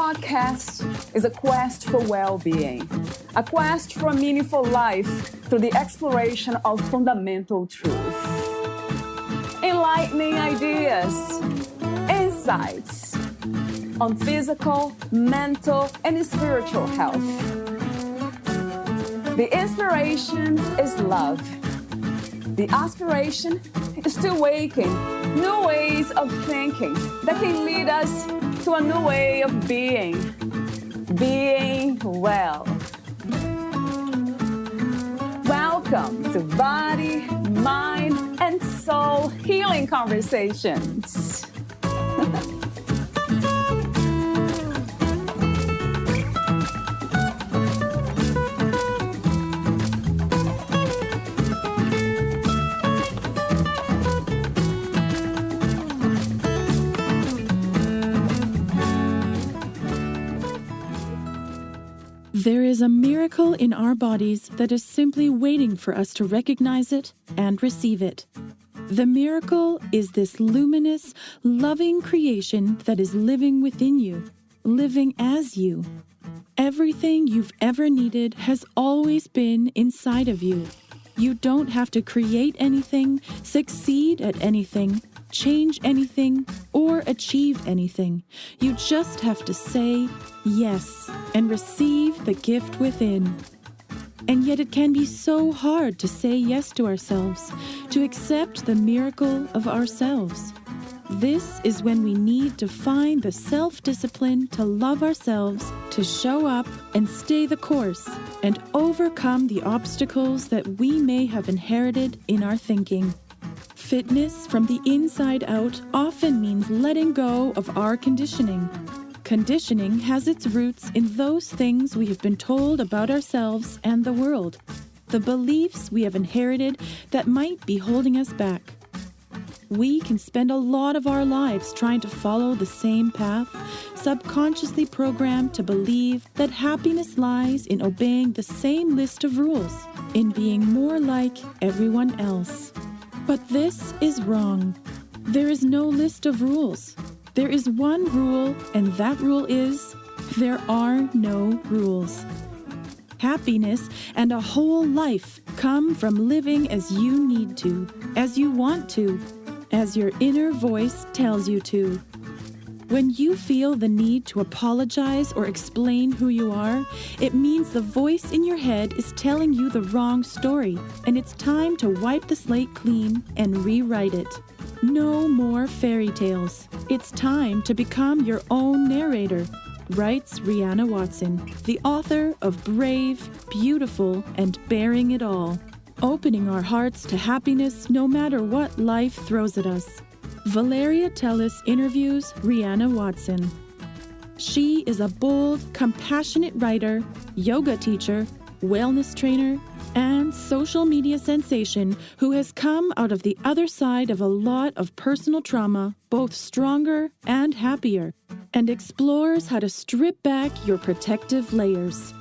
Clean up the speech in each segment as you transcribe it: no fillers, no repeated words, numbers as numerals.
podcast is a quest for well-being, a quest for a meaningful life through the exploration of fundamental truth. Enlightening ideas, insights on physical, mental, and spiritual health. The inspiration is love. The aspiration is to awaken new ways of thinking that can lead us to a new way of being well. Welcome to Body, Mind, and Soul Healing Conversations. There is a miracle in our bodies that is simply waiting for us to recognize it and receive it. The miracle is this luminous, loving creation that is living within you, living as you. Everything you've ever needed has always been inside of you. You don't have to create anything, succeed at anything, change anything, or achieve anything. You just have to say yes and receive the gift within. And yet it can be so hard to say yes to ourselves, to accept the miracle of ourselves. This is when we need to find the self-discipline to love ourselves, to show up and stay the course, and overcome the obstacles that we may have inherited in our thinking. Fitness from the inside out often means letting go of our conditioning. Conditioning has its roots in those things we have been told about ourselves and the world, the beliefs we have inherited that might be holding us back. We can spend a lot of our lives trying to follow the same path, subconsciously programmed to believe that happiness lies in obeying the same list of rules, in being more like everyone else. But this is wrong. There is no list of rules. There is one rule, and that rule is, there are no rules. Happiness and a whole life come from living as you need to, as you want to, as your inner voice tells you to. When you feel the need to apologize or explain who you are, it means the voice in your head is telling you the wrong story, and it's time to wipe the slate clean and rewrite it. No more fairy tales. It's time to become your own narrator, writes Rihanna Watson, the author of Brave, Beautiful, and Bearing It All, opening our hearts to happiness no matter what life throws at us. Valeria Teles interviews Rihanna Watson. She is a bold, compassionate writer, yoga teacher, wellness trainer, and social media sensation who has come out of the other side of a lot of personal trauma, both stronger and happier, and explores how to strip back your protective layers.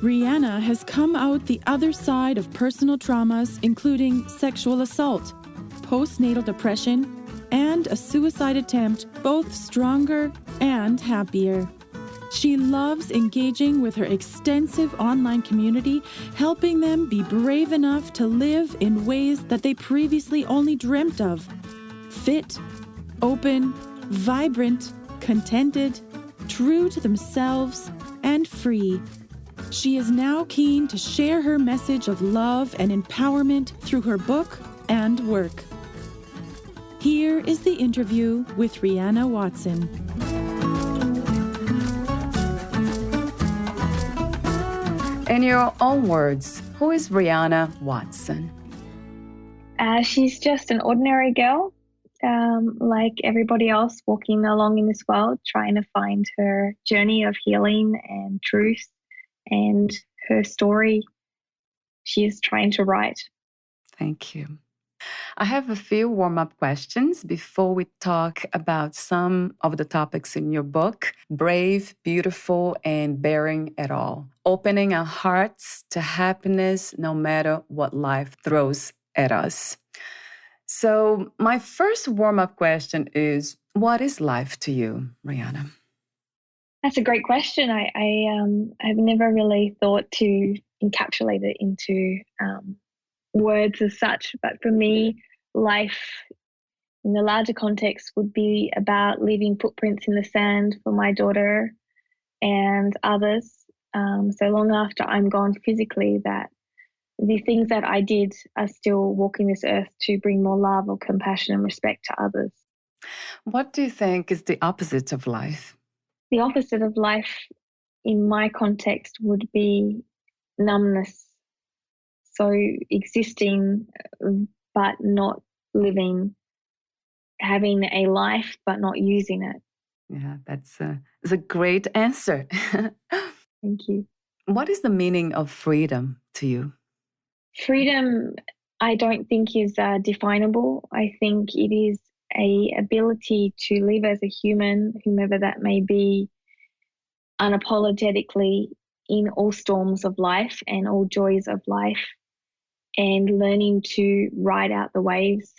Rihanna has come out the other side of personal traumas, including sexual assault, postnatal depression, and a suicide attempt, both stronger and happier. She loves engaging with her extensive online community, helping them be brave enough to live in ways that they previously only dreamt of. Fit, open, vibrant, contented, true to themselves, and free. She is now keen to share her message of love and empowerment through her book and work. Here is the interview with Rihanna Watson. In your own words, who is Rihanna Watson? She's just an ordinary girl, like everybody else walking along in this world, trying to find her journey of healing and truth and her story she is trying to write. Thank you. I have a few warm-up questions before we talk about some of the topics in your book, Brave, Beautiful, and Bearing It All. Opening our hearts to happiness no matter what life throws at us. So my first warm-up question is, what is life to you, Rihanna? That's a great question. I've never really thought to encapsulate it into words as such, but for me, life in the larger context would be about leaving footprints in the sand for my daughter and others. So long after I'm gone physically, that the things that I did are still walking this earth to bring more love or compassion and respect to others. What do you think is the opposite of life? The opposite of life in my context would be numbness. So existing but not living, having a life but not using it. Yeah, that's a great answer. Thank you. What is the meaning of freedom to you? Freedom, I don't think is definable. I think it is a ability to live as a human, whomever that may be, unapologetically in all storms of life and all joys of life, and learning to ride out the waves.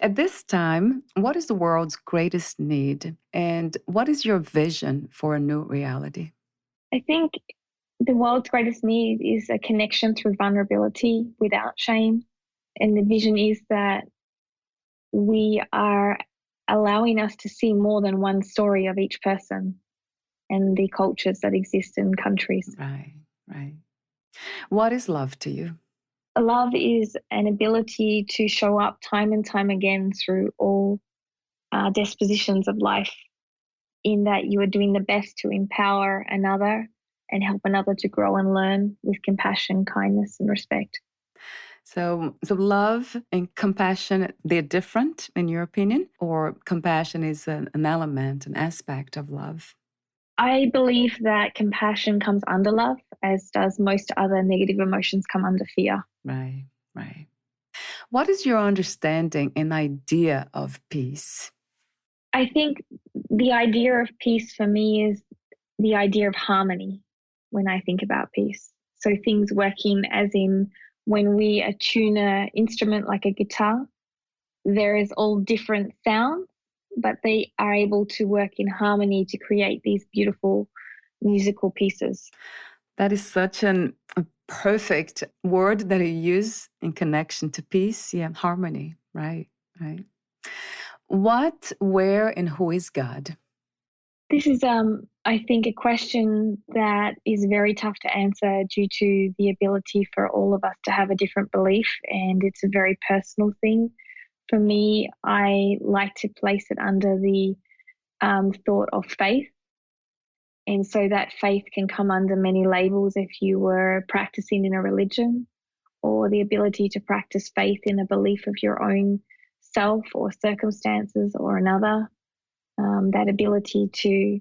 At this time, what is the world's greatest need? And what is your vision for a new reality? I think the world's greatest need is a connection through vulnerability without shame. And the vision is that we are allowing us to see more than one story of each person and the cultures that exist in countries. Right, right. What is love to you? Love is an ability to show up time and time again through all dispositions of life, in that you are doing the best to empower another and help another to grow and learn with compassion, kindness, and respect. So love and compassion, they're different in your opinion, or compassion is an element, an aspect of love? I believe that compassion comes under love, as does most other negative emotions come under fear. Right, right. What is your understanding and idea of peace? I think the idea of peace for me is the idea of harmony when I think about peace. So things working as in when we attune an instrument like a guitar, there is all different sounds, but they are able to work in harmony to create these beautiful musical pieces. That is such a perfect word that you use in connection to peace. Yeah, harmony. Right, right. What, where, and who is God? This is, I think, a question that is very tough to answer due to the ability for all of us to have a different belief, and it's a very personal thing. For me, I like to place it under the thought of faith. And so that faith can come under many labels if you were practicing in a religion, or the ability to practice faith in a belief of your own self or circumstances or another. That ability to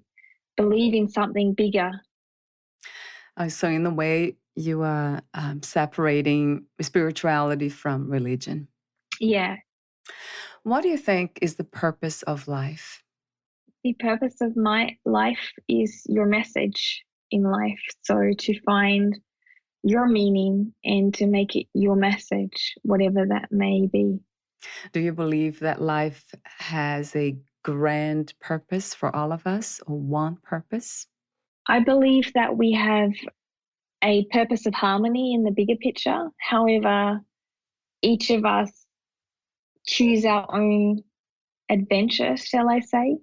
believe in something bigger. So, in a way, you are separating spirituality from religion. Yeah. What do you think is the purpose of life? The purpose of my life is your message in life. So to find your meaning and to make it your message, whatever that may be. Do you believe that life has a grand purpose for all of us, or one purpose? I believe that we have a purpose of harmony in the bigger picture. However, each of us choose our own adventure, shall I say,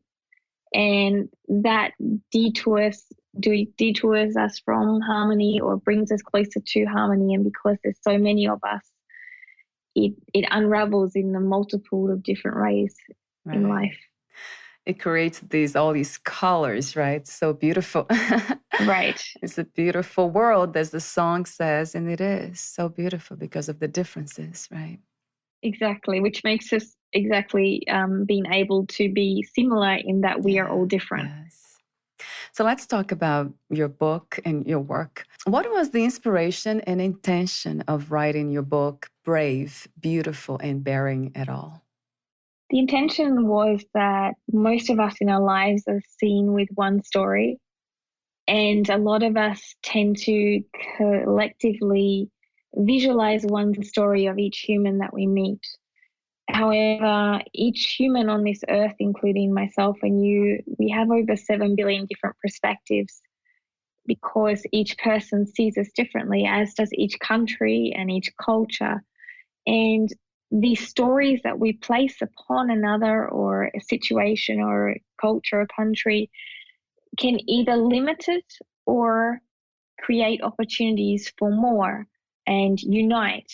and that detours us from harmony or brings us closer to harmony. And because there's so many of us, it unravels in the multiple of different ways in life. It creates all these colors, right? So beautiful. Right. It's a beautiful world, as the song says, and it is so beautiful because of the differences, right? Exactly, which makes us exactly being able to be similar in that we are all different. Yes. So let's talk about your book and your work. What was the inspiration and intention of writing your book, Brave, Beautiful, and Bearing It All? The intention was that most of us in our lives are seen with one story, and a lot of us tend to collectively visualize one story of each human that we meet. However, each human on this earth, including myself and you, we have over 7 billion different perspectives because each person sees us differently, as does each country and each culture. And the stories that we place upon another or a situation or a culture or country can either limit it or create opportunities for more and unite.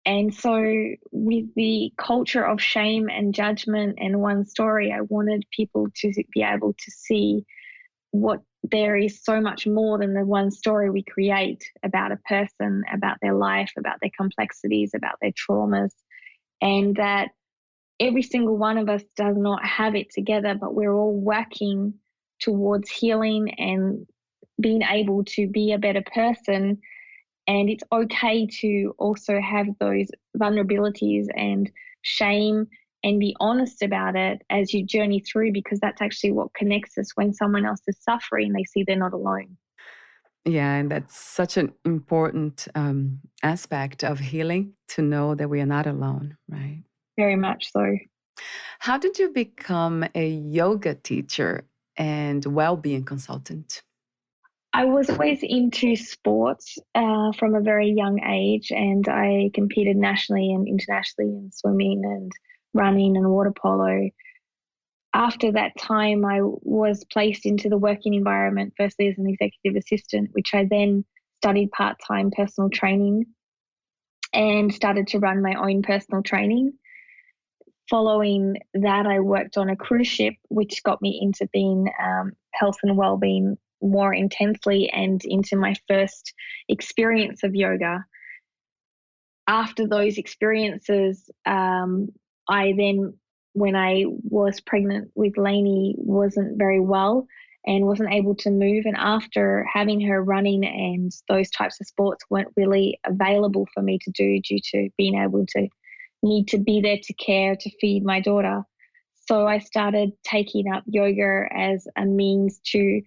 And so, with the culture of shame and judgment and one story, I wanted people to be able to see what there is so much more than the one story we create about a person, about their life, about their complexities, about their traumas, and that every single one of us does not have it together, but we're all working towards healing and being able to be a better person. And it's okay to also have those vulnerabilities and shame and be honest about it as you journey through, because that's actually what connects us. When someone else is suffering, they see they're not alone. Yeah, and that's such an important aspect of healing, to know that we are not alone, right? Very much so. How did you become a yoga teacher and well-being consultant? I was always into sports from a very young age, and I competed nationally and internationally in swimming and running and water polo. After that time, I was placed into the working environment, firstly as an executive assistant, which I then studied part-time personal training and started to run my own personal training. Following that, I worked on a cruise ship, which got me into being health and well-being more intensely and into my first experience of yoga. After those experiences, I then, when I was pregnant with Lainey, wasn't very well and wasn't able to move. And after having her, running and those types of sports weren't really available for me to do due to being able to need to be there to care, to feed my daughter. So I started taking up yoga as a means to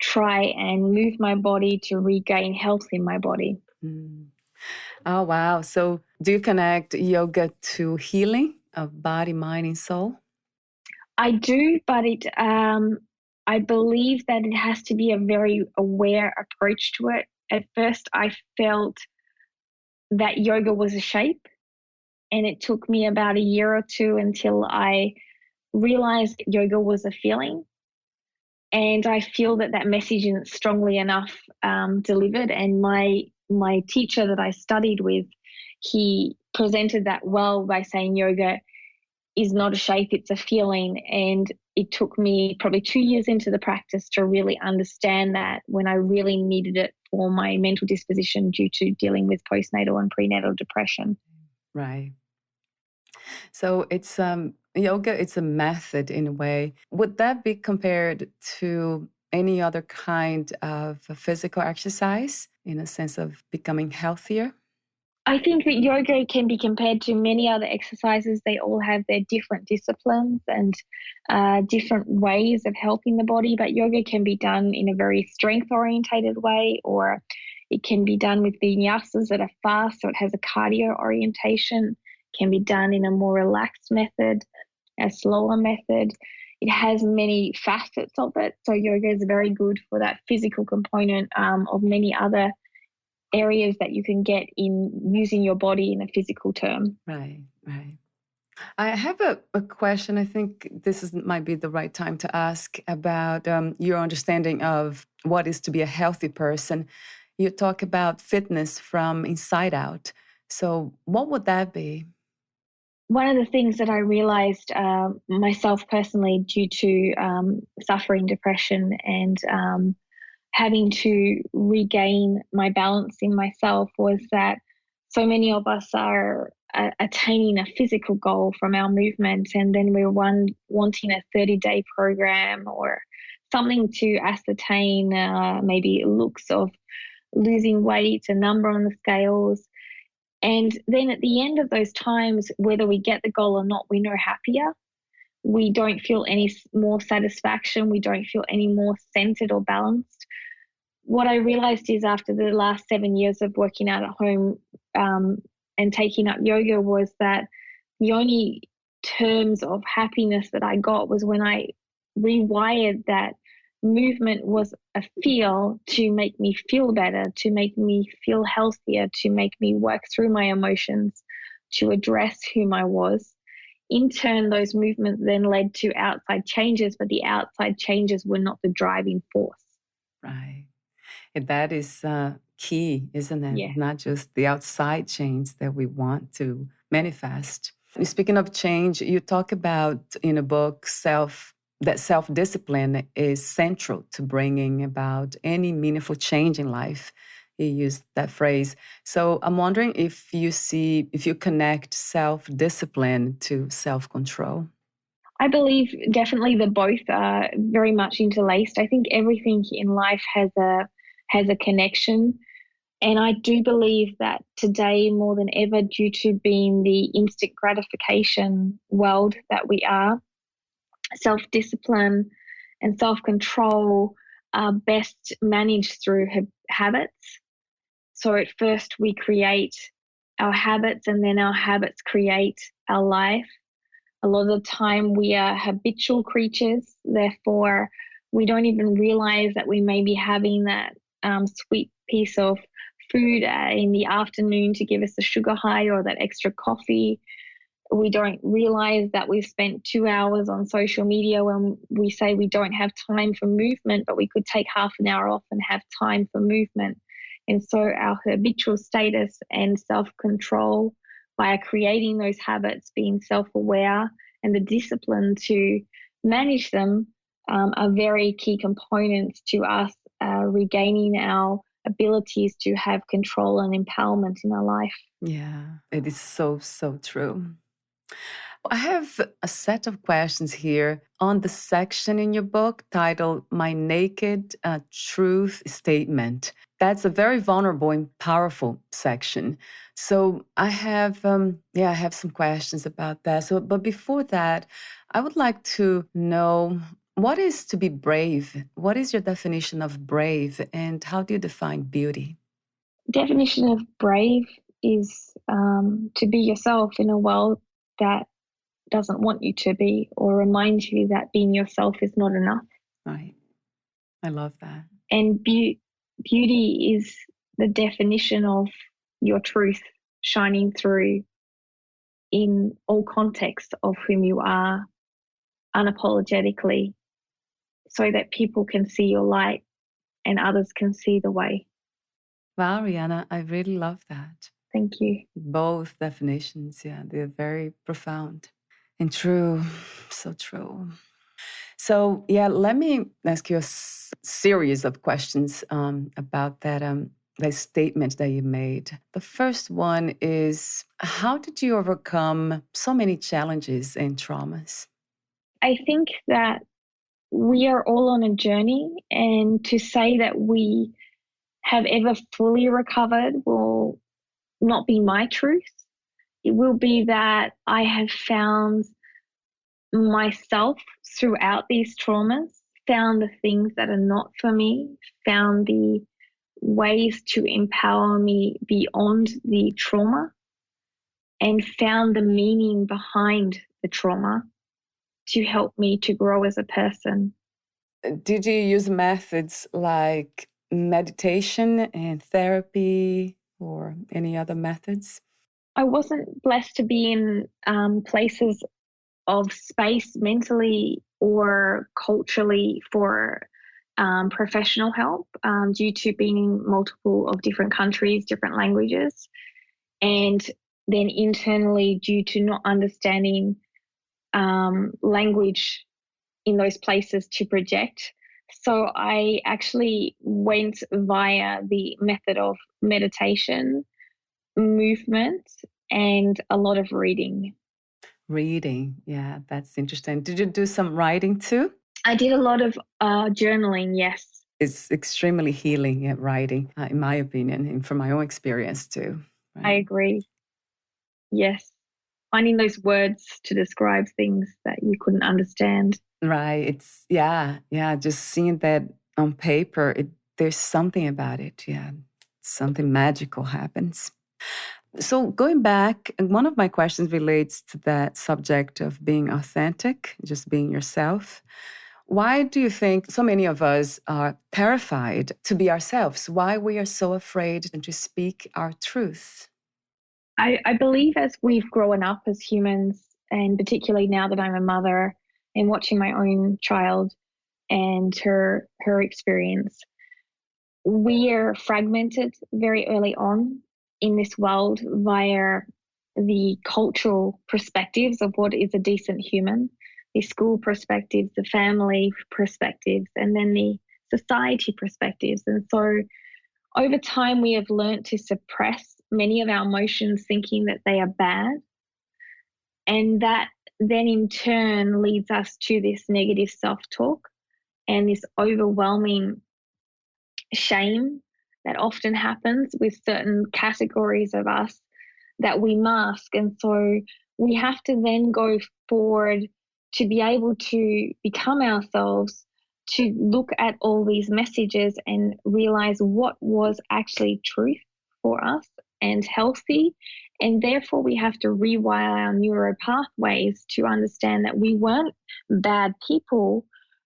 try and move my body to regain health in my body. Mm. Oh, wow. So do you connect yoga to healing of body, mind, and soul? I do, but I believe that it has to be a very aware approach to it. At first, I felt that yoga was a shape, and it took me about a year or two until I realized that yoga was a feeling. And I feel that that message isn't strongly enough delivered. And my teacher that I studied with, he presented that well by saying yoga is not a shape, it's a feeling. And it took me probably 2 years into the practice to really understand that, when I really needed it for my mental disposition due to dealing with postnatal and prenatal depression. Right. So it's yoga, it's a method in a way. Would that be compared to any other kind of physical exercise in a sense of becoming healthier? I think that yoga can be compared to many other exercises. They all have their different disciplines and different ways of helping the body, but yoga can be done in a very strength orientated way, or it can be done with vinyasas that are fast, so it has a cardio orientation. It can be done in a more relaxed method, a slower method. It has many facets of it. So yoga is very good for that physical component of many other areas that you can get in using your body in a physical term. Right, right. I have a question. I think might be the right time to ask about your understanding of what is to be a healthy person. You talk about fitness from inside out. So what would that be? One of the things that I realized myself personally, due to suffering depression and having to regain my balance in myself, was that so many of us are attaining a physical goal from our movement, and then we're wanting a 30-day program or something to ascertain maybe looks of losing weight, a number on the scales. And then at the end of those times, whether we get the goal or not, we're no happier. We don't feel any more satisfaction. We don't feel any more centered or balanced. What I realized is, after the last 7 years of working out at home and taking up yoga, was that the only terms of happiness that I got was when I rewired that movement was a feel to make me feel better, to make me feel healthier, to make me work through my emotions, to address whom I was. In turn, those movements then led to outside changes, but the outside changes were not the driving force. Right. And that is key, isn't it? Yeah. Not just the outside change that we want to manifest. Speaking of change, you talk about in a book that self-discipline is central to bringing about any meaningful change in life. You used that phrase. So I'm wondering if you connect self-discipline to self-control. I believe definitely the both are very much interlaced. I think everything in life has a connection. And I do believe that today, more than ever, due to being the instant gratification world that we are, self discipline and self control are best managed through habits. So at first, we create our habits, and then our habits create our life. A lot of the time, we are habitual creatures. Therefore, we don't even realize that we may be having that sweet piece of food in the afternoon to give us a sugar high, or that extra coffee. We don't realize that we've spent 2 hours on social media when we say we don't have time for movement, but we could take half an hour off and have time for movement. And so our habitual status and self-control by creating those habits, being self-aware, and the discipline to manage them are very key components to us regaining our abilities to have control and empowerment in our life. Yeah, it is so, so true. I have a set of questions here on the section in your book titled My Naked Truth Statement. That's a very vulnerable and powerful section. So I have some questions about that. So, but before that, I would like to know, what is to be brave? What is your definition of brave, and how do you define beauty? Definition of brave is to be yourself in a world that doesn't want you to be, or remind you that being yourself is not enough. Right. I love that. And beauty is the definition of your truth shining through in all contexts of whom you are, unapologetically, so that people can see your light and others can see the way. Wow, Rihanna, I really love that. Thank you. Both definitions, yeah, they're very profound and true. So true. So, yeah, let me ask you a series of questions about that statement that you made. The first one is, how did you overcome so many challenges and traumas? I think that we are all on a journey, and to say that we have ever fully recovered will not be my truth. It will be that I have found myself throughout these traumas, found the things that are not for me, found the ways to empower me beyond the trauma, and found the meaning behind the trauma to help me to grow as a person. Did you use methods like meditation and therapy or any other methods? I wasn't blessed to be in places of space mentally or culturally for professional help due to being in multiple of different countries, different languages, and then internally due to not understanding language in those places to project. So I actually went via the method of meditation, movement, and a lot of reading. Reading, yeah, that's interesting. Did you do some writing too? I did a lot of journaling, yes. It's extremely healing at writing, in my opinion, and from my own experience too. I Right. agree. Yes. Finding those words to describe things that you couldn't understand. Right. It's yeah. Just seeing that on paper, there's something about it. Yeah, something magical happens. So going back, and one of my questions relates to that subject of being authentic, just being yourself. Why do you think so many of us are terrified to be ourselves? Why we are so afraid to speak our truth? I believe as we've grown up as humans, and particularly now that I'm a mother and watching my own child and her experience, we are fragmented very early on in this world via the cultural perspectives of what is a decent human, the school perspectives, the family perspectives, and then the society perspectives. And so over time, we have learned to suppress many of our emotions, thinking that they are bad. And that then in turn leads us to this negative self talk and this overwhelming shame that often happens with certain categories of us that we mask. And so we have to then go forward to be able to become ourselves, to look at all these messages and realize what was actually truth for us and healthy. And therefore, we have to rewire our neuro pathways to understand that we weren't bad people.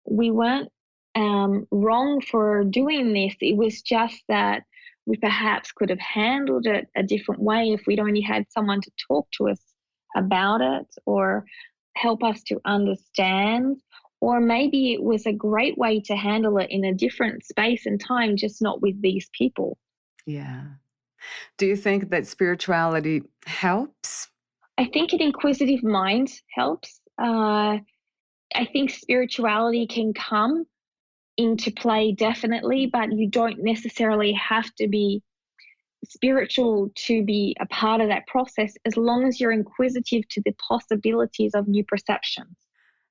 We weren't wrong for doing this. It was just that we perhaps could have handled it a different way if we'd only had someone to talk to us about it or help us to understand. Or maybe it was a great way to handle it in a different space and time, just not with these people. Yeah. Do you think that spirituality helps? I think an inquisitive mind helps. I think spirituality can come into play definitely, but you don't necessarily have to be spiritual to be a part of that process as long as you're inquisitive to the possibilities of new perceptions.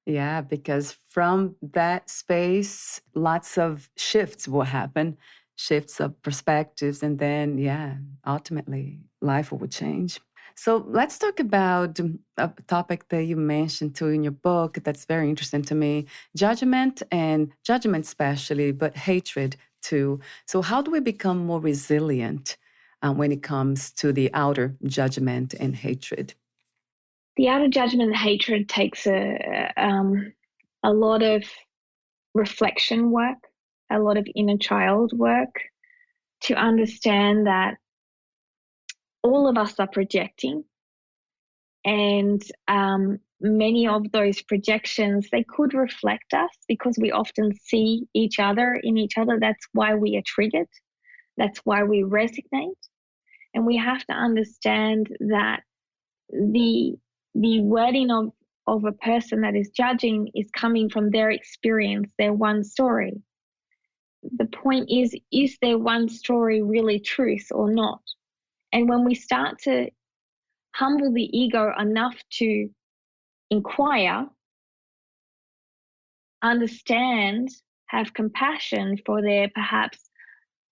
Yeah, because from that space, lots of shifts will happen, shifts of perspectives, and then, yeah, ultimately, life will change. So let's talk about a topic that you mentioned too in your book that's very interesting to me, judgment, and judgment especially, but hatred too. So how do we become more resilient when it comes to the outer judgment and hatred? The outer judgment and hatred takes a lot of reflection work, a lot of inner child work to understand that all of us are projecting. And many of those projections, they could reflect us because we often see each other in each other. That's why we are triggered. That's why we resonate. And we have to understand that the wording of a person that is judging is coming from their experience, their one story. The point is their one story really truth or not? And when we start to humble the ego enough to inquire, understand, have compassion for their perhaps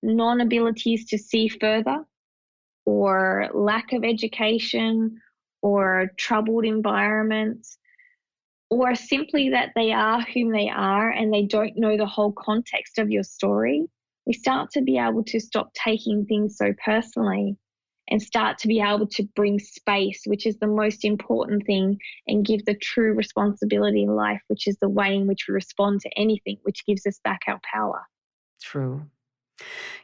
non abilities to see further, or lack of education, or troubled environments, or simply that they are whom they are and they don't know the whole context of your story, we start to be able to stop taking things so personally and start to be able to bring space, which is the most important thing, and give the true responsibility in life, which is the way in which we respond to anything, which gives us back our power. True.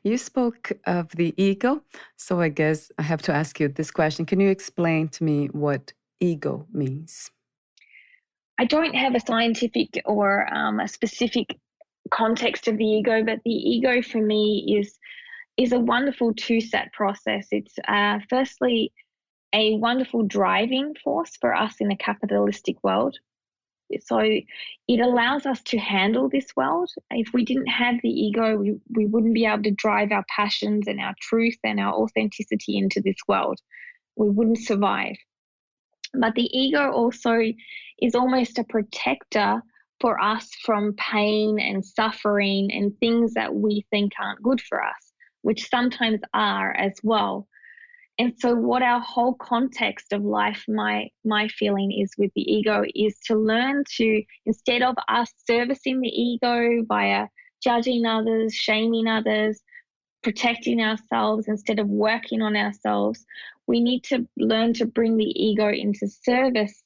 You spoke of the ego, so I guess I have to ask you this question. Can you explain to me what ego means? I don't have a scientific or a specific context of the ego, but the ego for me is a wonderful two-step process. It's firstly a wonderful driving force for us in a capitalistic world. So it allows us to handle this world. If we didn't have the ego, we wouldn't be able to drive our passions and our truth and our authenticity into this world. We wouldn't survive. But the ego also is almost a protector for us from pain and suffering and things that we think aren't good for us, which sometimes are as well. And so what our whole context of life, my feeling is with the ego, is to learn to, instead of us servicing the ego via judging others, shaming others, protecting ourselves, instead of working on ourselves, we need to learn to bring the ego into service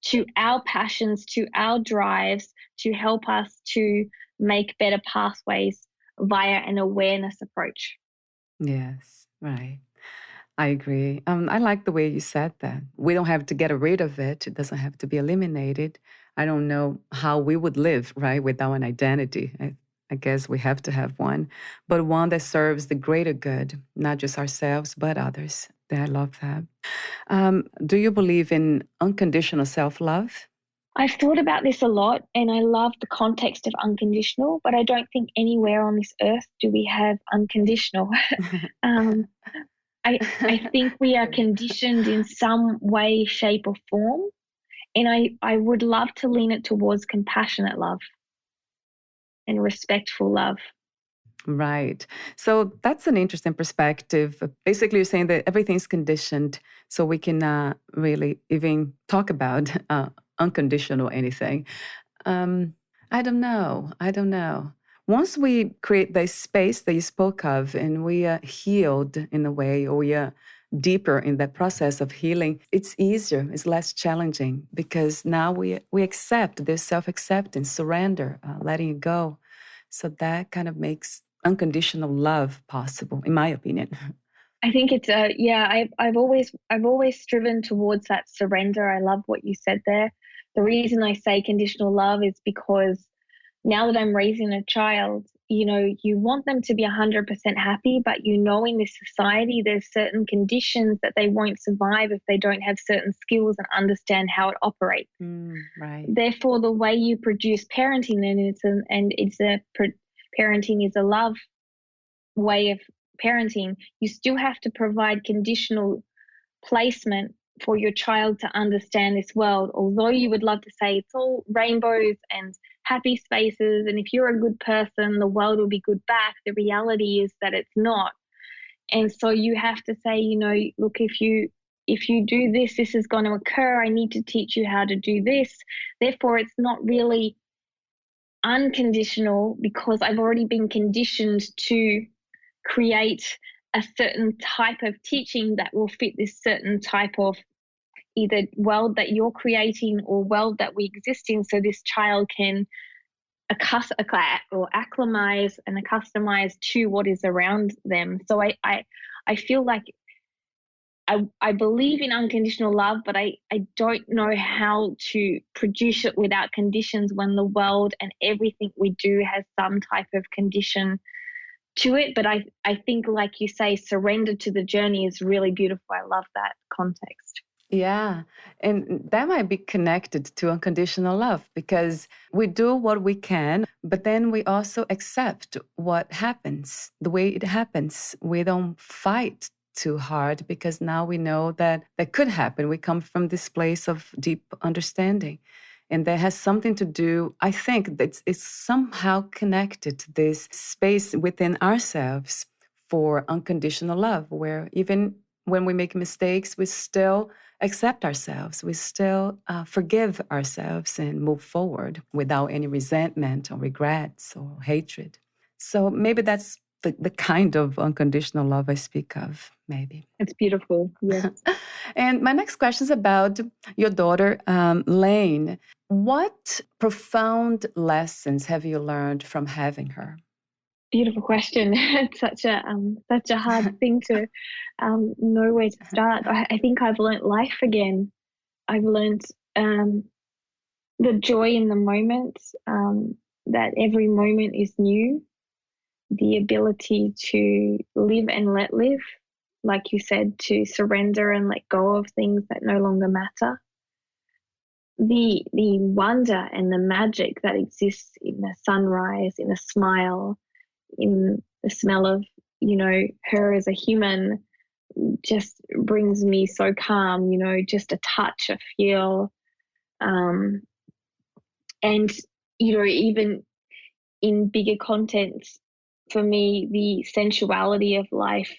to our passions, to our drives, to help us to make better pathways via an awareness approach. Yes, right. I agree. I like the way you said that. We don't have to get rid of it. It doesn't have to be eliminated. I don't know how we would live, right, without an identity. I guess we have to have one, but one that serves the greater good, not just ourselves, but others. I love that. Do you believe in unconditional self-love? I've thought about this a lot, and I love the context of unconditional, but I don't think anywhere on this earth do we have unconditional. um, I think we are conditioned in some way, shape, or form. And I would love to lean it towards compassionate love and respectful love. Right. So that's an interesting perspective. Basically, you're saying that everything's conditioned, so we cannot really even talk about unconditional anything. I don't know. I don't know. Once we create the space that you spoke of and we are healed in a way, or we are deeper in that process of healing, it's easier, it's less challenging because now we accept, there's self-acceptance, surrender, letting it go. So that kind of makes unconditional love possible, in my opinion. I think it's I've always striven towards that surrender. I love what you said there. The reason I say conditional love is because now that I'm raising a child, you want them to be 100% happy, but in this society, there's certain conditions that they won't survive if they don't have certain skills and understand how it operates. Right. Therefore, the way you produce parenting, parenting is a love way of parenting, you still have to provide conditional placement for your child to understand this world. Although you would love to say it's all rainbows and happy spaces, and if you're a good person, the world will be good back, the reality is that it's not. And so you have to say, look, if you do this, this is going to occur. I need to teach you how to do this. Therefore, it's not really unconditional because I've already been conditioned to create a certain type of teaching that will fit this certain type of either world that you're creating or world that we exist in, so this child can acclimatize and accustomize to what is around them. So I feel like I believe in unconditional love, but I don't know how to produce it without conditions when the world and everything we do has some type of condition to it. But I think, like you say, surrender to the journey is really beautiful. I love that context. Yeah. And that might be connected to unconditional love because we do what we can, but then we also accept what happens, the way it happens. We don't fight too hard because now we know that that could happen. We come from this place of deep understanding. And that has something to do, I think, that it's somehow connected to this space within ourselves for unconditional love, where even when we make mistakes, we still accept ourselves. We still forgive ourselves and move forward without any resentment or regrets or hatred. So maybe that's the kind of unconditional love I speak of, maybe. It's beautiful. Yes. And my next question is about your daughter, Lane. What profound lessons have you learned from having her? Beautiful question. It's such a hard thing to know where to start. I think I've learnt life again. I've learnt the joy in the moment, that every moment is new, the ability to live and let live, like you said, to surrender and let go of things that no longer matter. The wonder and the magic that exists in a sunrise, in a smile, in the smell of, her as a human just brings me so calm, just a touch, a feel. And, even in bigger contents, for me, the sensuality of life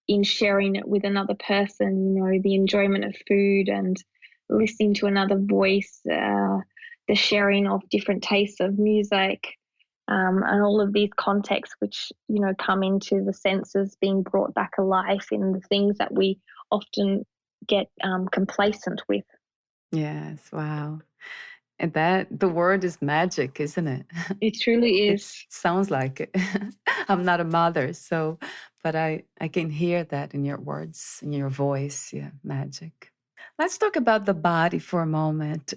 in sharing it with another person, the enjoyment of food and listening to another voice, the sharing of different tastes of music, and all of these contexts which, come into the senses being brought back alive in the things that we often get complacent with. Yes, wow. And that the word is magic, isn't it? It truly It is. sounds like it. I'm not a mother, so, but I can hear that in your words, in your voice. Yeah, magic. Let's talk about the body for a moment.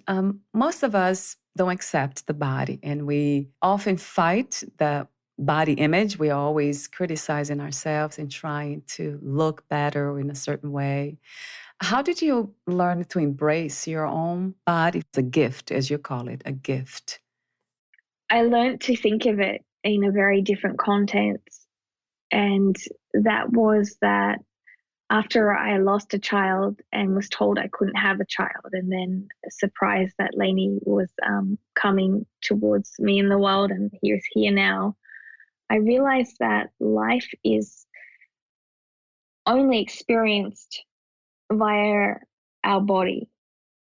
Most of us don't accept the body, and we often fight the body image. We're always criticizing ourselves and trying to look better in a certain way. How did you learn to embrace your own body as a gift, as you call it, a gift? I learned to think of it in a very different context. And that was that after I lost a child and was told I couldn't have a child, and then surprised that Lainey was coming towards me in the world and he was here now, I realized that life is only experienced via our body.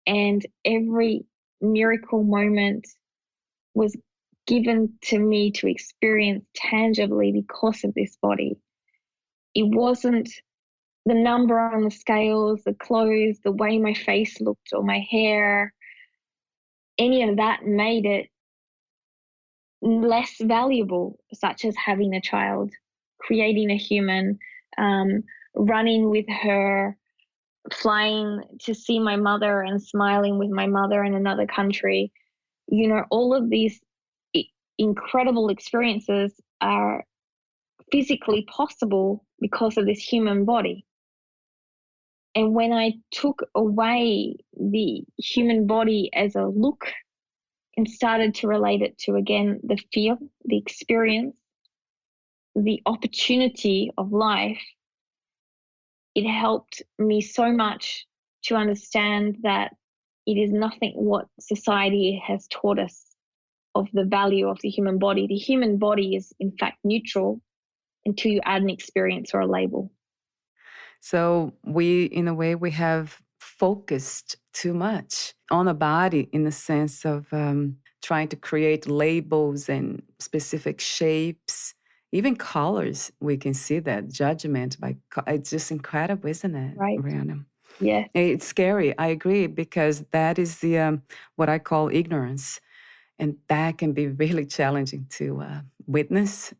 And every miracle moment was given to me to experience tangibly because of this body. It wasn't the number on the scales, the clothes, the way my face looked or my hair. Any of that made it less valuable, such as having a child, creating a human, running with her, flying to see my mother and smiling with my mother in another country. All of these incredible experiences are physically possible because of this human body. And when I took away the human body as a look and started to relate it to, again, the feel, the experience, the opportunity of life, it helped me so much to understand that it is nothing what society has taught us of the value of the human body. The human body is, in fact, neutral until you add an experience or a label. So we, in a way, we have focused too much on the body in the sense of trying to create labels and specific shapes, even colors. We can see that judgment it's just incredible, isn't it, Right. Rihanna? Yes. It's scary. I agree, because that is the what I call ignorance, and that can be really challenging to witness.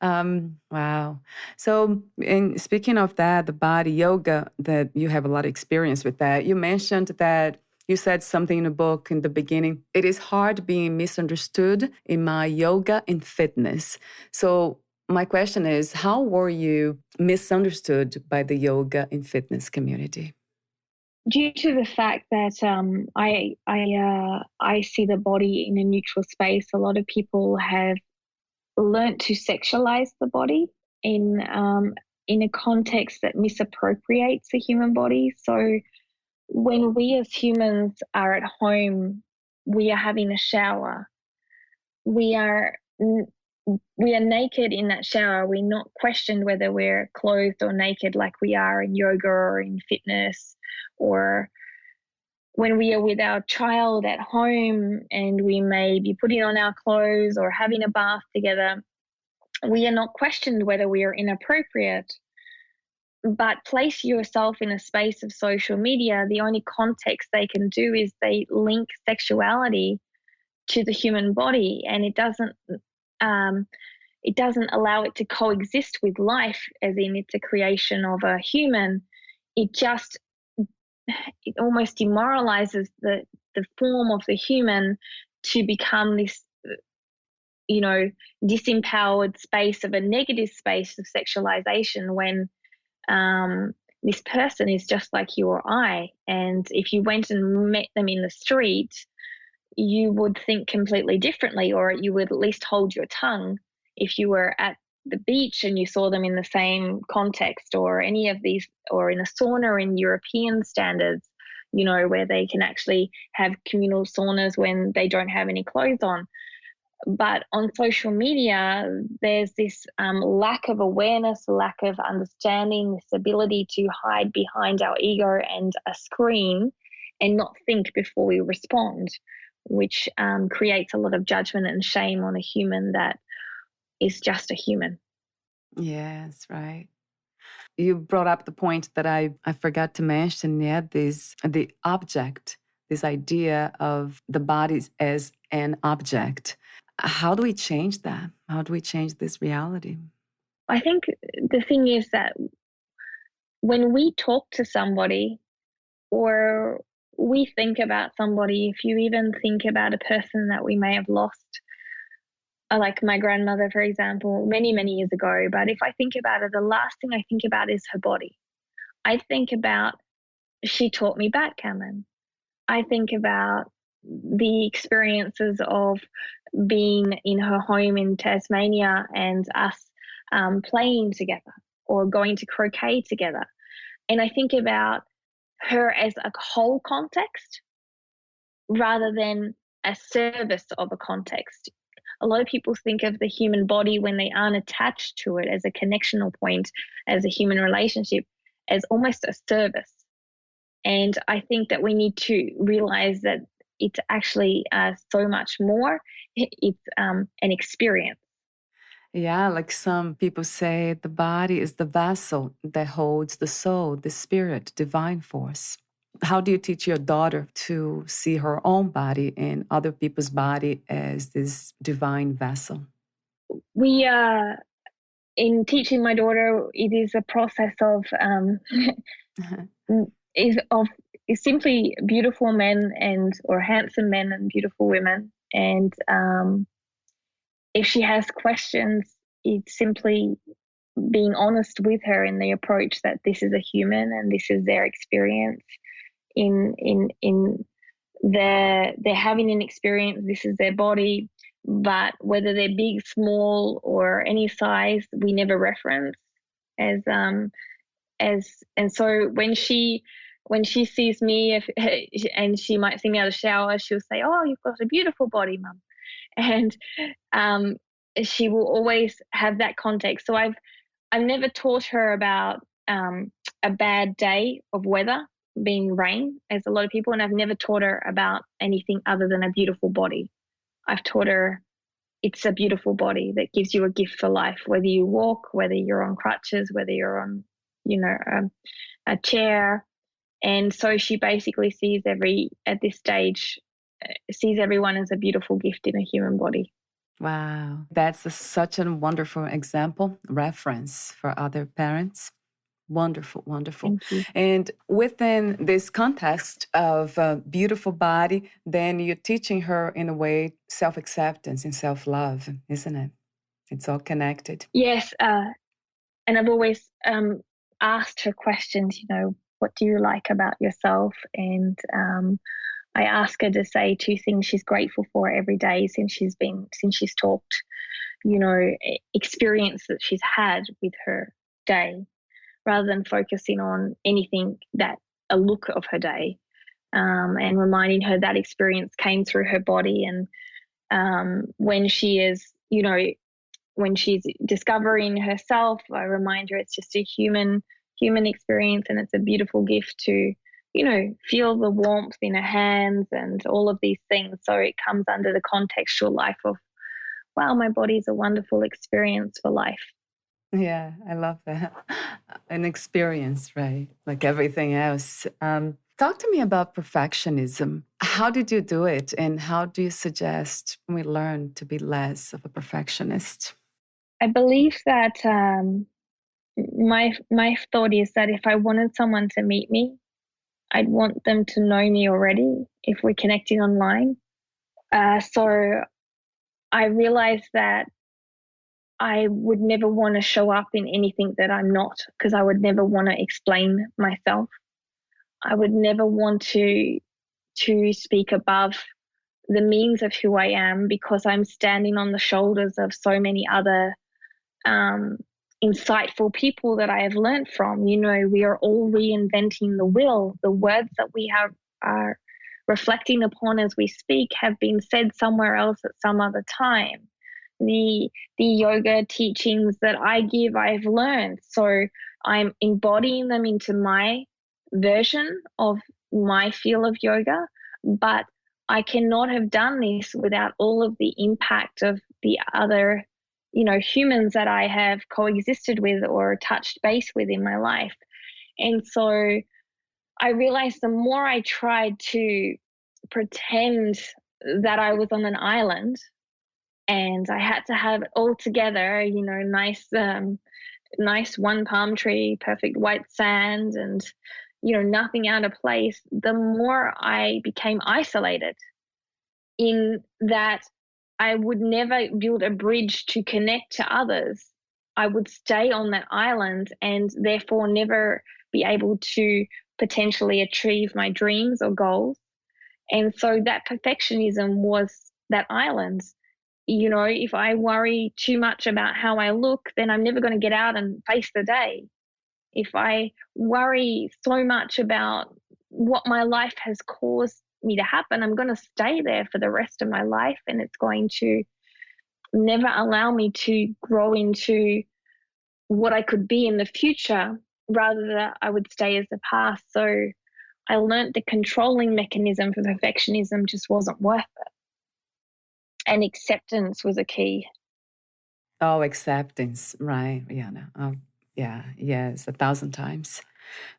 Wow. So, in speaking of that, the body yoga, that you have a lot of experience with that. You mentioned that you said something in the book in the beginning. It is hard being misunderstood in my yoga and fitness. So, my question is, how were you misunderstood by the yoga and fitness community? Due to the fact that I see the body in a neutral space, a lot of people have learnt to sexualize the body in a context that misappropriates the human body. So when we as humans are at home, we are having a shower. We are we are naked in that shower. We're not questioned whether we're clothed or naked like we are in yoga or in fitness, or when we are with our child at home and we may be putting on our clothes or having a bath together, we are not questioned whether we are inappropriate. But place yourself in a space of social media, the only context they can do is they link sexuality to the human body, and it doesn't allow it to coexist with life, as in it's a creation of a human. It almost demoralizes the form of the human to become this, disempowered space of a negative space of sexualization, when this person is just like you or I. And if you went and met them in the street, you would think completely differently, or you would at least hold your tongue. If you were at the beach and you saw them in the same context, or any of these, or in a sauna in European standards, where they can actually have communal saunas when they don't have any clothes on. But on social media, there's this lack of awareness, lack of understanding, this ability to hide behind our ego and a screen and not think before we respond. which creates a lot of judgment and shame on a human that is just a human. Yes, right. You brought up the point that I forgot to mention, yeah, the object, this idea of the body as an object. How do we change that? How do we change this reality? I think the thing is that when we talk to somebody or we think about somebody, if you even think about a person that we may have lost, like my grandmother, for example, many, many years ago, but if I think about her, the last thing I think about is her body. I think about, she taught me backgammon. I think about the experiences of being in her home in Tasmania and us playing together or going to croquet together. And I think about her as a whole context rather than a service of a context. A lot of people think of the human body when they aren't attached to it as a connectional point, as a human relationship, as almost a service. And I think that we need to realize that it's actually so much more. It's an experience. Yeah, like some people say, the body is the vessel that holds the soul, the spirit, divine force. How do you teach your daughter to see her own body and other people's body as this divine vessel? We in teaching my daughter, it is a process of is simply beautiful men and or handsome men and beautiful women. And if she has questions, it's simply being honest with her in the approach that this is a human and this is their experience in they're having an experience. This is their body, but whether they're big, small, or any size, we never reference as and so when she sees me, and she might see me out of the shower, she'll say, "Oh, you've got a beautiful body, Mum," and um, she will always have that context. So I've never taught her about a bad day of weather being rain, as a lot of people, and I've never taught her about anything other than a beautiful body. I've taught her it's a beautiful body that gives you a gift for life, whether you walk, whether you're on crutches, whether you're on, a chair. And so she basically at this stage, sees everyone as a beautiful gift in a human body. Wow, that's such a wonderful example, reference for other parents. Wonderful, wonderful. Thank you. And within this context of a beautiful body, then you're teaching her, in a way, self-acceptance and self-love, isn't it? It's all connected. Yes, and I've always asked her questions, what do you like about yourself? And I ask her to say 2 things she's grateful for every day since she's talked, experience that she's had with her day, rather than focusing on anything a look of her day, and reminding her that experience came through her body. And when she is, when she's discovering herself, I remind her it's just a human experience, and it's a beautiful gift to, feel the warmth in her hands and all of these things. So it comes under the contextual life of, wow, my body is a wonderful experience for life. Yeah, I love that. An experience, right? Like everything else. Talk to me about perfectionism. How did you do it? And how do you suggest we learn to be less of a perfectionist? I believe that my thought is that if I wanted someone to meet me, I'd want them to know me already if we're connecting online. So I realized that I would never want to show up in anything that I'm not, because I would never want to explain myself. I would never want to speak above the means of who I am, because I'm standing on the shoulders of so many other insightful people that I have learned from. We are all reinventing the wheel. The words that we are reflecting upon as we speak have been said somewhere else at some other time. The yoga teachings that I give, I've learned. So I'm embodying them into my version of my feel of yoga, but I cannot have done this without all of the impact of the other, humans that I have coexisted with or touched base with in my life. And so I realized the more I tried to pretend that I was on an island and I had to have it all together, nice one palm tree, perfect white sand, and nothing out of place, the more I became isolated, in that I would never build a bridge to connect to others. I would stay on that island and therefore never be able to potentially achieve my dreams or goals. And so that perfectionism was that island. If I worry too much about how I look, then I'm never going to get out and face the day. If I worry so much about what my life has caused me to happen, I'm going to stay there for the rest of my life, and it's going to never allow me to grow into what I could be in the future, rather that I would stay as the past. So I learned the controlling mechanism for perfectionism just wasn't worth it. And acceptance was a key. Oh, acceptance, right, Rihanna. Oh, yeah, yes, 1,000 times.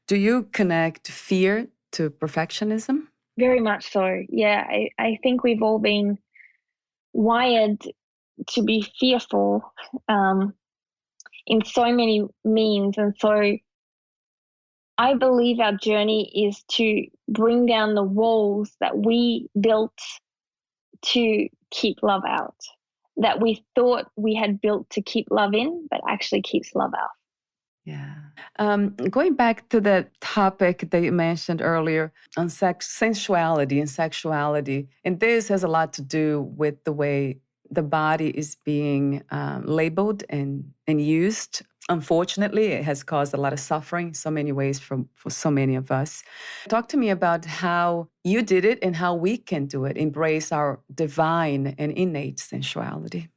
Do you connect fear to perfectionism? Very much so. Yeah, I think we've all been wired to be fearful in so many means. And so I believe our journey is to bring down the walls that we built to keep love out, that we thought we had built to keep love in, but actually keeps love out. Yeah. Going back to the topic that you mentioned earlier on sensuality and sexuality, and this has a lot to do with the way the body is being labeled and used. Unfortunately, it has caused a lot of suffering in so many ways for so many of us. Talk to me about how you did it and how we can do it, embrace our divine and innate sensuality.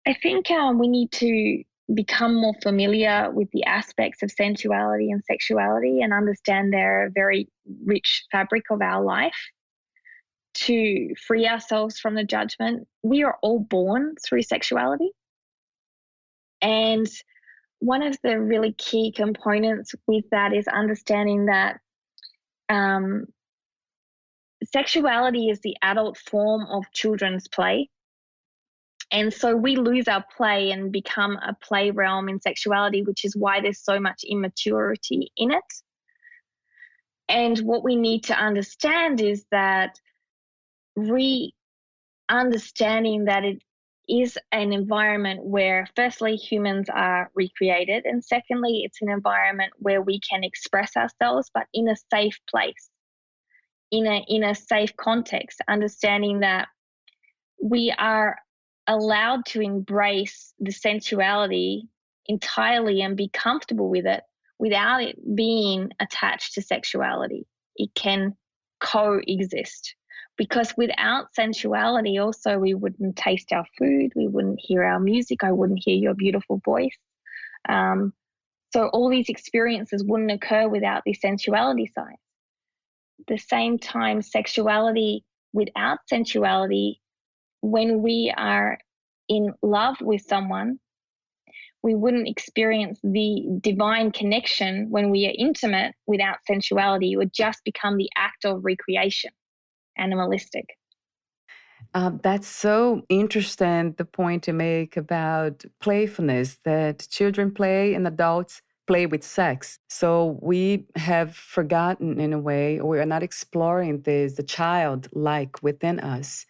I think we need to become more familiar with the aspects of sensuality and sexuality and understand they're a very rich fabric of our life, to free ourselves from the judgment. We are all born through sexuality. And one of the really key components with that is understanding that um, sexuality is the adult form of children's play. And so we lose our play and become a play realm in sexuality, which is why there's so much immaturity in it. And what we need to understand is that understanding that it is an environment where, firstly, humans are recreated, and secondly, it's an environment where we can express ourselves, but in a safe place, in a safe context, understanding that we are allowed to embrace the sensuality entirely and be comfortable with it without it being attached to sexuality. It can coexist, because without sensuality also we wouldn't taste our food, we wouldn't hear our music, I wouldn't hear your beautiful voice. So all these experiences wouldn't occur without the sensuality side. At the same time, sexuality without sensuality, when we are in love with someone, we wouldn't experience the divine connection when we are intimate without sensuality. It would just become the act of recreation, animalistic. That's so interesting, the point you make about playfulness, that children play and adults play with sex. So we have forgotten, in a way, or we are not exploring the child like within us.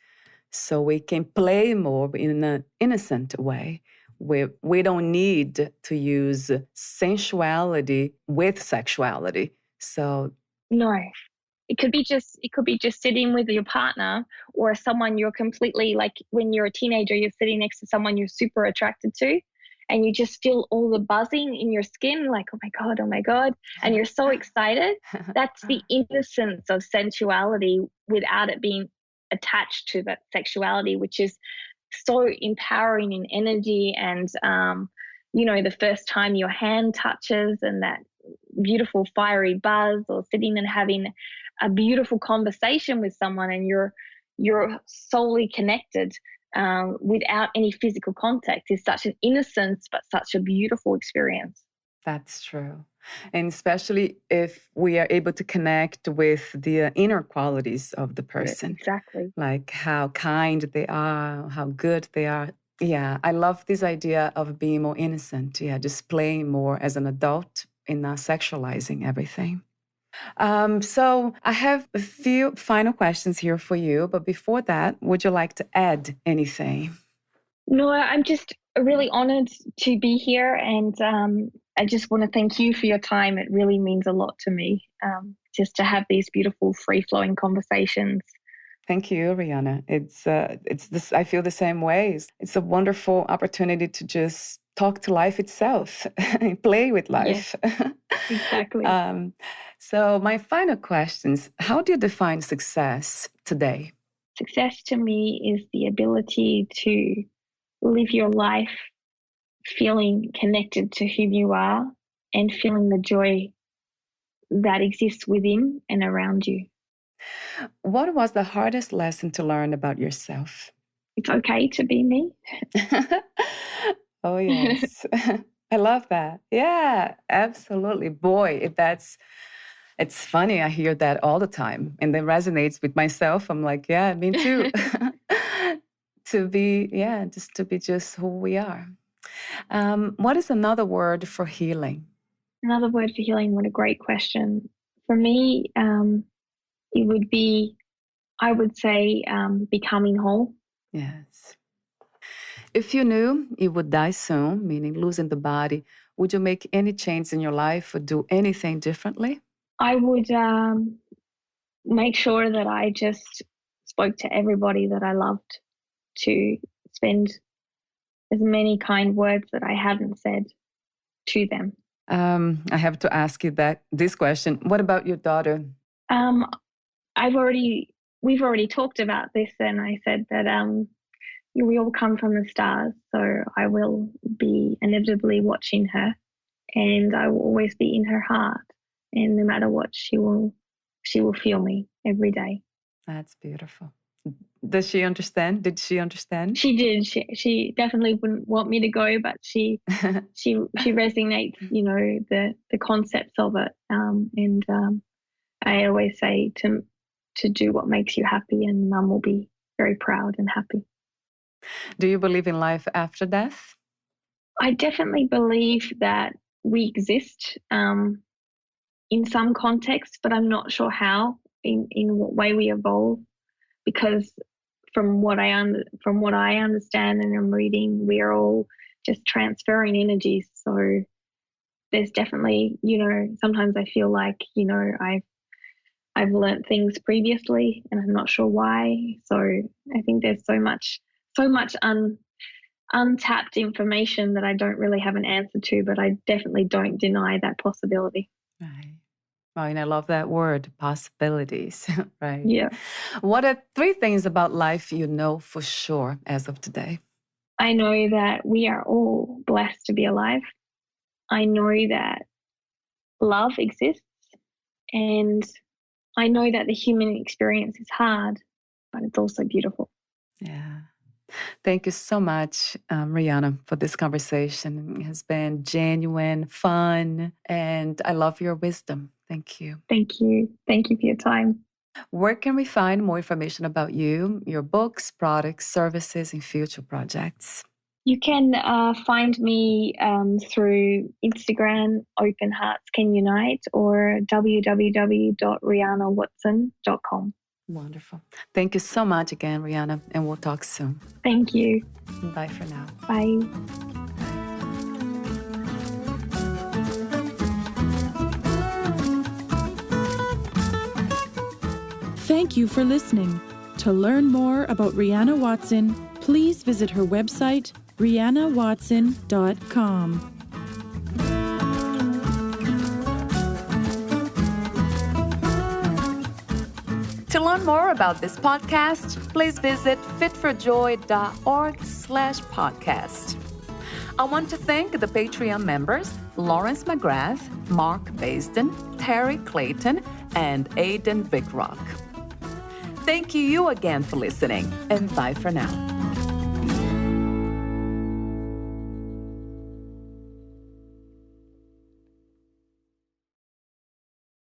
So we can play more in an innocent way. We don't need to use sensuality with sexuality. So No. It could be just sitting with your partner or someone you're completely, like when you're a teenager, you're sitting next to someone you're super attracted to, and you just feel all the buzzing in your skin, like, oh my God. And you're so excited. That's the innocence of sensuality without it being attached to that sexuality, which is so empowering in energy. And, the first time your hand touches and that beautiful fiery buzz, or sitting and having a beautiful conversation with someone and you're you're solely connected without any physical contact is such an innocence, but such a beautiful experience. That's true. And especially if we are able to connect with the inner qualities of the person, Exactly. like how kind they are, how good they are. Yeah, I love this idea of being more innocent. Yeah, just playing more as an adult and not sexualizing everything. So I have a few final questions here for you. But before that, would you like to add anything? No, I'm just really honored to be here. And I just want to thank you for your time. It really means a lot to me just to have these beautiful, free flowing conversations. Thank you, Rihanna. It's this. I feel the same ways. It's a wonderful opportunity to just talk to life itself, play with life. Yes, exactly. So my final questions: how do you define success today? Success to me is the ability to live your life feeling connected to who you are and feeling the joy that exists within and around you. What was the hardest lesson to learn about yourself? It's okay to be me. Oh, yes. I love that. Yeah, absolutely. Boy, it's funny. I hear that all the time and it resonates with myself. I'm like, yeah, me too. Just to be just who we are. What is another word for healing? Another word for healing, what a great question. For me, it would be, I would say, becoming whole. Yes. If you knew you would die soon, meaning losing the body, would you make any change in your life or do anything differently? I would make sure that I just spoke to everybody that I loved, to spend as many kind words that I hadn't said to them. I have to ask you this question. What about your daughter? Um, we've already talked about this, and I said that we all come from the stars, so I will be inevitably watching her, and I will always be in her heart, and no matter what, she will feel me every day. That's beautiful. Does she understand? Did she understand? She did. She definitely wouldn't want me to go, but she resonates, the concepts of it. And I always say to do what makes you happy, and Mum will be very proud and happy. Do you believe in life after death? I definitely believe that we exist in some context, but I'm not sure how, in what way we evolve, because from what I understand and I'm reading, we are all just transferring energies. So there's definitely, sometimes I feel like, I've learned things previously and I'm not sure why. So I think there's so much untapped information that I don't really have an answer to, but I definitely don't deny that possibility. Right. Well, and I love that word, possibilities, right? Yeah. What are 3 things about life you know for sure as of today? I know that we are all blessed to be alive. I know that love exists, and I know that the human experience is hard, but it's also beautiful. Yeah. Thank you so much, Rihanna, for this conversation. It has been genuine, fun, and I love your wisdom. Thank you. Thank you. Thank you for your time. Where can we find more information about you, your books, products, services, and future projects? You can find me through Instagram, Open Hearts Can Unite, or www.rihannawatson.com. Wonderful. Thank you so much again, Rihanna, and we'll talk soon. Thank you. Bye for now. Bye. Thank you for listening. To learn more about Rihanna Watson, please visit her website, rihannawatson.com. To learn more about this podcast, please visit fitforjoy.org/podcast. I want to thank the Patreon members, Lawrence McGrath, Mark Basden, Terry Clayton, and Aidan Vickrock. Thank you again for listening, and bye for now.